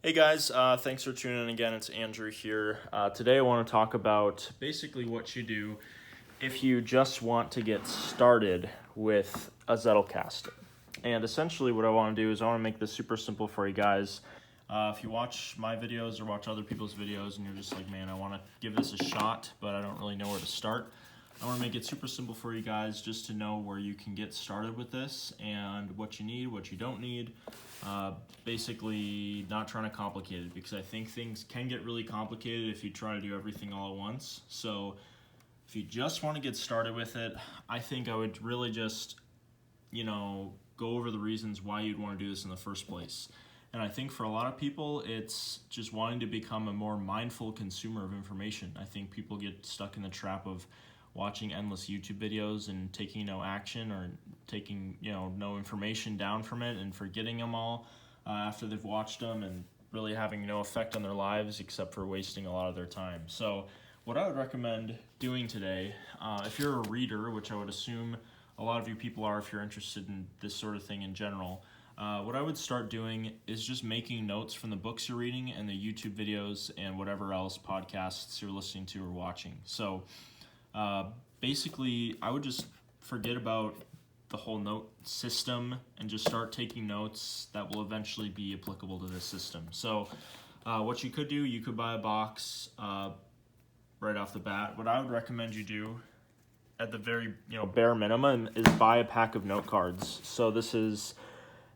Hey guys, thanks for tuning in again. It's Andrew here. Today I want to talk about basically what you do if you just want to get started with a Zettelkasten. And essentially what I want to do is I want to make this super simple for you guys. If you watch my videos or watch other people's videos and you're just like, man, I want to give this a shot, but I don't really know where to start, I want to make it super simple for you guys just to know where you can get started with this and what you need, what you don't need. Basically not trying to complicate it, because I think things can get really complicated if you try to do everything all at once. So if you just want to get started with it, I think I would really just, go over the reasons why you'd want to do this in the first place. And I think for a lot of people, it's just wanting to become a more mindful consumer of information. I think people get stuck in the trap of watching endless YouTube videos and taking no action, or taking no information down from it and forgetting them all after they've watched them, and really having no effect on their lives except for wasting a lot of their time. So what I would recommend doing today, if you're a reader, which I would assume a lot of you people are if you're interested in this sort of thing in general, what I would start doing is just making notes from the books you're reading and the YouTube videos and whatever else podcasts you're listening to or watching. So basically, I would just forget about the whole note system and just start taking notes that will eventually be applicable to this system. So what you could do, you could buy a box right off the bat. What I would recommend you do at the very bare minimum is buy a pack of note cards. So this is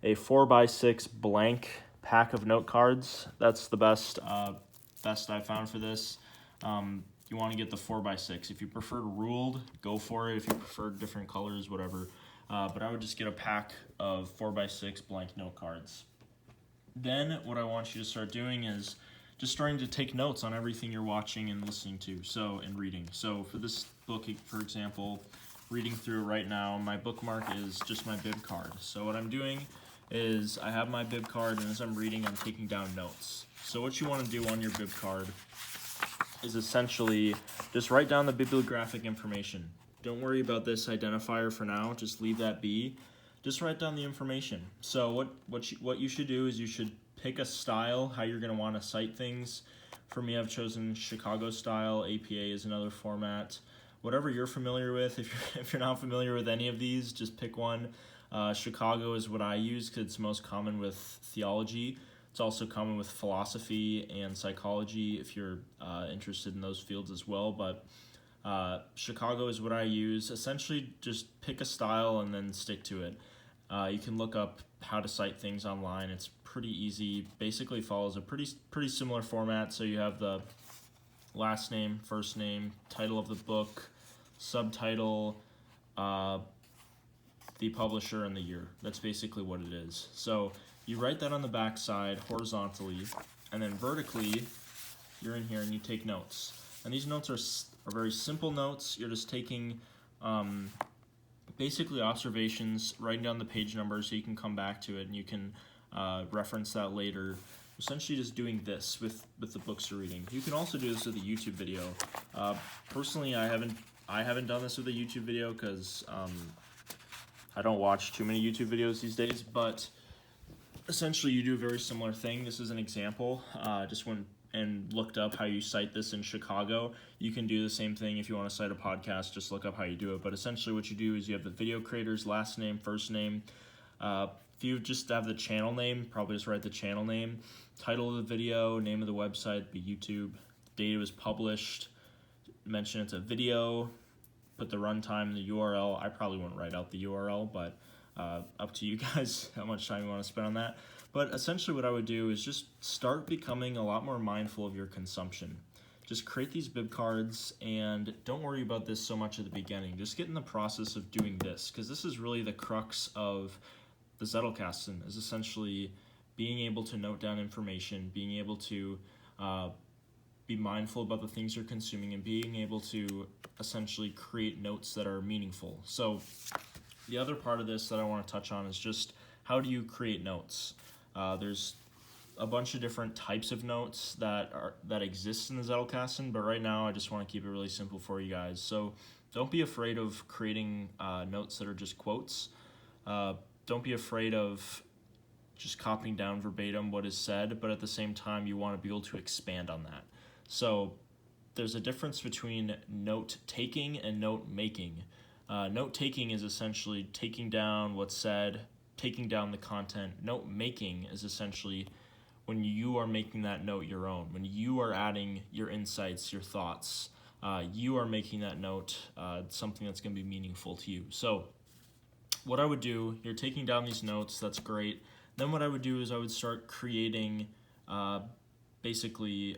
a 4x6 blank pack of note cards. That's the best I found for this. You want to get the 4x6. If you prefer ruled, go for it. If you prefer different colors, whatever. But I would just get a pack of 4x6 blank note cards. Then what I want you to start doing is just starting to take notes on everything you're watching and listening to, and reading. So for this book, for example, reading through it right now, my bookmark is just my bib card. So what I'm doing is I have my bib card, and as I'm reading, I'm taking down notes. So what you want to do on your bib card is essentially just write down the bibliographic information. Don't worry about this identifier for now, just leave that be. Just write down the information. So what you should do is you should pick a style, how you're going to want to cite things. For me, I've chosen Chicago style. APA is another format. Whatever you're familiar with. If you're not familiar with any of these, just pick one. Chicago is what I use because it's most common with theology. It's also common with philosophy and psychology if you're interested in those fields as well. But Chicago is what I use. Essentially, just pick a style and then stick to it. You can look up how to cite things online. It's pretty easy. Basically follows a pretty similar format. So you have the last name, first name, title of the book, subtitle, the publisher, and the year. That's basically what it is. So you write that on the back side horizontally, and then vertically, you're in here and you take notes. And these notes are very simple notes. You're just taking basically observations, writing down the page number so you can come back to it and you can reference that later. Essentially just doing this with the books you're reading. You can also do this with a YouTube video. Personally, I haven't done this with a YouTube video because I don't watch too many YouTube videos these days, but essentially you do a very similar thing. This is an example. Just went and looked up how you cite this in Chicago. You can do the same thing if you want to cite a podcast, just look up how you do it. But essentially what you do is you have the video creator's last name, first name. If you just have the channel name, probably just write the channel name. Title of the video, name of the website, be YouTube. Date it was published, mention it's a video, put the runtime, the URL. I probably wouldn't write out the URL, but up to you guys how much time you want to spend on that. But essentially what I would do is just start becoming a lot more mindful of your consumption. Just create these bib cards, and don't worry about this so much at the beginning. Just get in the process of doing this, because this is really the crux of the Zettelkasten, is essentially being able to note down information, being able to be mindful about the things you're consuming, and being able to essentially create notes that are meaningful. So the other part of this that I want to touch on is just how do you create notes? There's a bunch of different types of notes that exist in the Zettelkasten, but right now I just want to keep it really simple for you guys. So don't be afraid of creating notes that are just quotes. Don't be afraid of just copying down verbatim what is said, but at the same time you want to be able to expand on that. So there's a difference between note taking and note making. Note taking is essentially taking down what's said, taking down the content. Note making is essentially when you are making that note your own, when you are adding your insights, your thoughts, you are making that note something that's going to be meaningful to you. So what I would do, you're taking down these notes, that's great. Then what I would do is I would start creating basically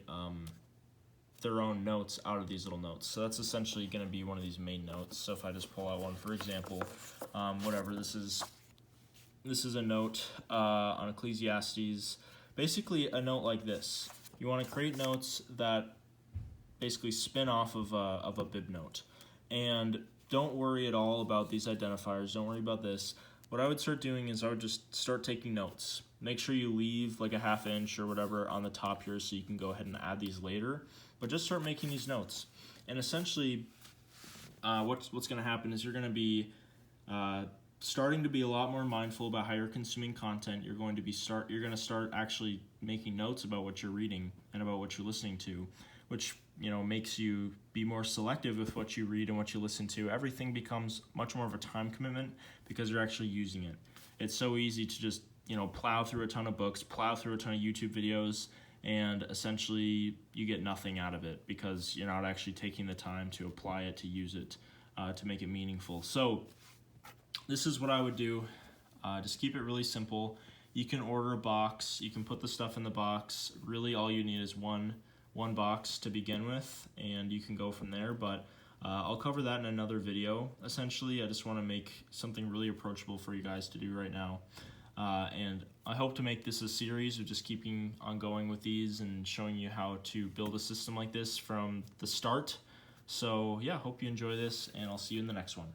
their own notes out of these little notes. So that's essentially going to be one of these main notes. So if I just pull out one, for example, whatever, this is a note on Ecclesiastes. Basically a note like this. You want to create notes that basically spin off of a bib note. And don't worry at all about these identifiers. Don't worry about this. What I would start doing is I would just start taking notes. Make sure you leave like a ½ inch or whatever on the top here so you can go ahead and add these later. But just start making these notes. And essentially what's going to happen is you're going to be starting to be a lot more mindful about how you're consuming content. You're going to start actually making notes about what you're reading and about what you're listening to, which makes you be more selective with what you read and what you listen to. Everything becomes much more of a time commitment because you're actually using it. It's so easy to just plow through a ton of books, plow through a ton of YouTube videos, and essentially you get nothing out of it because you're not actually taking the time to apply it, to use it, to make it meaningful. So this is what I would do. Just keep it really simple. You can order a box. You can put the stuff in the box. Really all you need is one box to begin with, and you can go from there. But I'll cover that in another video. Essentially, I just want to make something really approachable for you guys to do right now. And I hope to make this a series of just keeping on going with these and showing you how to build a system like this from the start. So yeah, hope you enjoy this, and I'll see you in the next one.